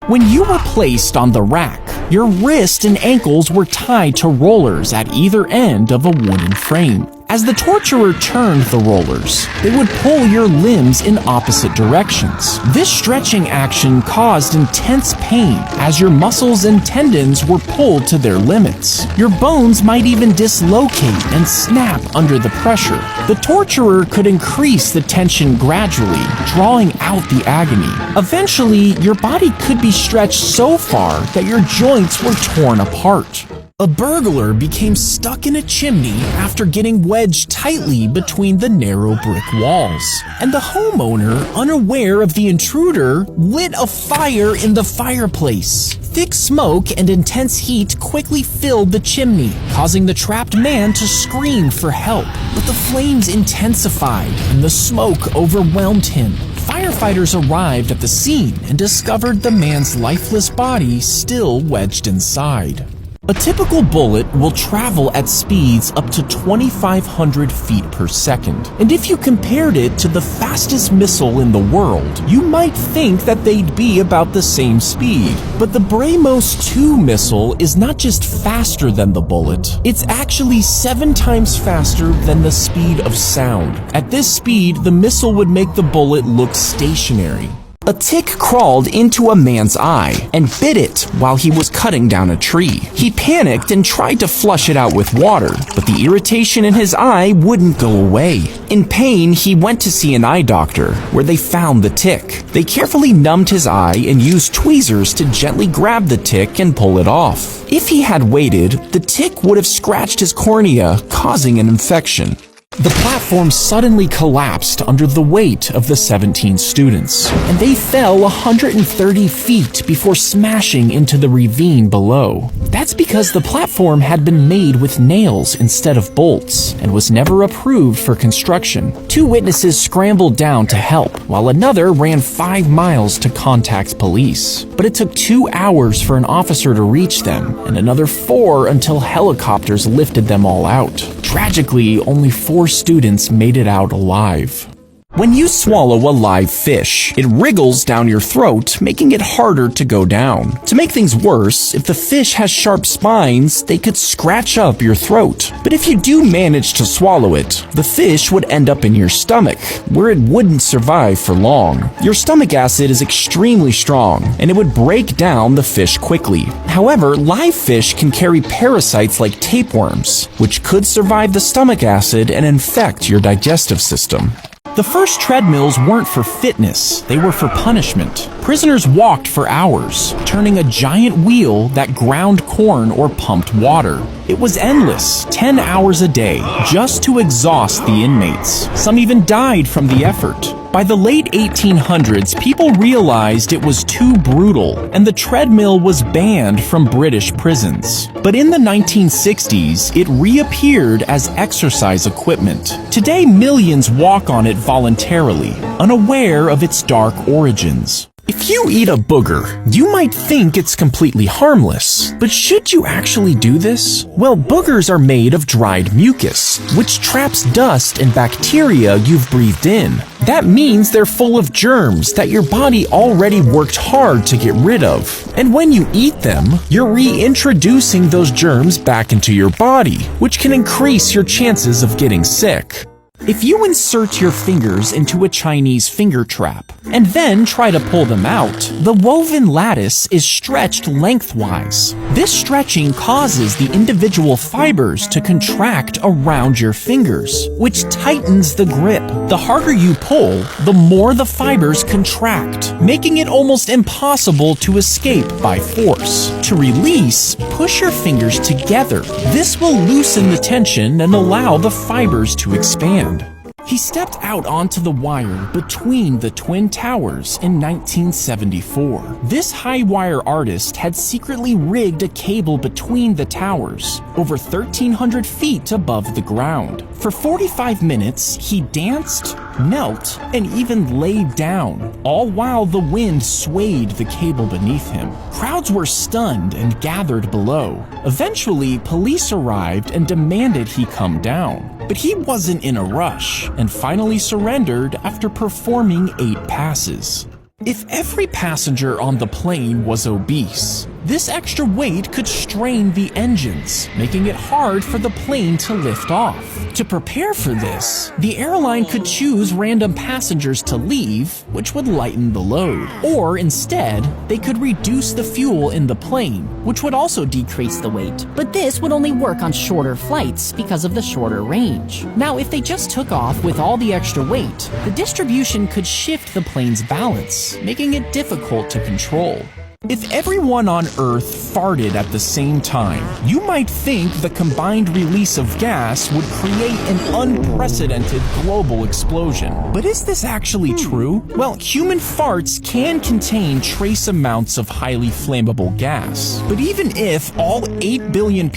When you were placed on the rack, your wrists and ankles were tied to rollers at either end of a wooden frame. As the torturer turned the rollers, they would pull your limbs in opposite directions. This stretching action caused intense pain as your muscles and tendons were pulled to their limits. Your bones might even dislocate and snap under the pressure. The torturer could increase the tension gradually, drawing out the agony. Eventually, your body could be stretched so far that your joints were torn apart. A burglar became stuck in a chimney after getting wedged tightly between the narrow brick walls. And the homeowner, unaware of the intruder, lit a fire in the fireplace. Thick smoke and intense heat quickly filled the chimney, causing the trapped man to scream for help. But the flames intensified and the smoke overwhelmed him. Firefighters arrived at the scene and discovered the man's lifeless body still wedged inside. A typical bullet will travel at speeds up to 2,500 feet per second. And if you compared it to the fastest missile in the world, you might think that they'd be about the same speed. But the BrahMos 2 missile is not just faster than the bullet, it's actually 7 times faster than the speed of sound. At this speed, the missile would make the bullet look stationary. A tick crawled into a man's eye and bit it while he was cutting down a tree. He panicked and tried to flush it out with water, but the irritation in his eye wouldn't go away. In pain, he went to see an eye doctor, where they found the tick. They carefully numbed his eye and used tweezers to gently grab the tick and pull it off. If he had waited, the tick would have scratched his cornea, causing an infection. The platform suddenly collapsed under the weight of the 17 students, and they fell 130 feet before smashing into the ravine below. That's because the platform had been made with nails instead of bolts and was never approved for construction. 2 witnesses scrambled down to help, while another ran 5 miles to contact police. But it took 2 hours for an officer to reach them, and another 4 until helicopters lifted them all out. Tragically, only 4 students made it out alive. When you swallow a live fish, it wriggles down your throat, making it harder to go down. To make things worse, if the fish has sharp spines, they could scratch up your throat. But if you do manage to swallow it, the fish would end up in your stomach, where it wouldn't survive for long. Your stomach acid is extremely strong, and it would break down the fish quickly. However, live fish can carry parasites like tapeworms, which could survive the stomach acid and infect your digestive system. The first treadmills weren't for fitness, they were for punishment. Prisoners walked for hours, turning a giant wheel that ground corn or pumped water. It was endless, 10 hours a day, just to exhaust the inmates. Some even died from the effort. By the late 1800s, people realized it was too brutal, and the treadmill was banned from British prisons. But in the 1960s, it reappeared as exercise equipment. Today, millions walk on it voluntarily, unaware of its dark origins. If you eat a booger, you might think it's completely harmless. But should you actually do this? Well, boogers are made of dried mucus, which traps dust and bacteria you've breathed in. That means they're full of germs that your body already worked hard to get rid of. And when you eat them, you're reintroducing those germs back into your body, which can increase your chances of getting sick. If you insert your fingers into a Chinese finger trap and then try to pull them out, the woven lattice is stretched lengthwise. This stretching causes the individual fibers to contract around your fingers, which tightens the grip. The harder you pull, the more the fibers contract, making it almost impossible to escape by force. To release, push your fingers together. This will loosen the tension and allow the fibers to expand. He stepped out onto the wire between the Twin Towers in 1974. This high-wire artist had secretly rigged a cable between the towers, over 1,300 feet above the ground. For 45 minutes, he danced, knelt, and even laid down, all while the wind swayed the cable beneath him. Crowds were stunned and gathered below. Eventually, police arrived and demanded he come down. But he wasn't in a rush, and finally surrendered after performing 8 passes. If every passenger on the plane was obese, this extra weight could strain the engines, making it hard for the plane to lift off. To prepare for this, the airline could choose random passengers to leave, which would lighten the load. Or instead, they could reduce the fuel in the plane, which would also decrease the weight. But this would only work on shorter flights because of the shorter range. Now, if they just took off with all the extra weight, the distribution could shift the plane's balance, making it difficult to control. If everyone on Earth farted at the same time, you might think the combined release of gas would create an unprecedented global explosion. But is this actually true? Well, human farts can contain trace amounts of highly flammable gas. But even if all 8 billion people